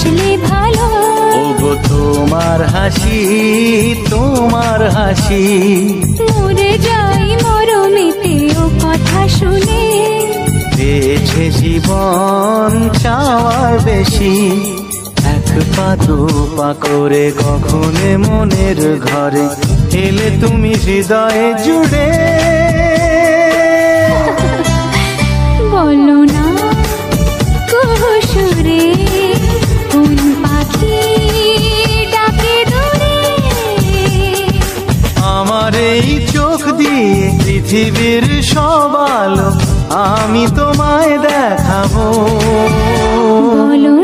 হাসলে ভালো। ওগো তোমার হাসি, তোমার হাসি, মরে যাই মরমেতে ও কথা শুনে। পেয়েছে জীবন চাওয়ার বেশি, এক পা দু পা করে কখনে মনের ঘরে এলে তুমি হৃদয়ে জুড়ে। বলো না কুহুসুরে কোন পাখি ডাকে দূরে। আমার এই চোখ দিয়ে পৃথিবীর সব আলো আমি তোমায় দেখাবো। বলো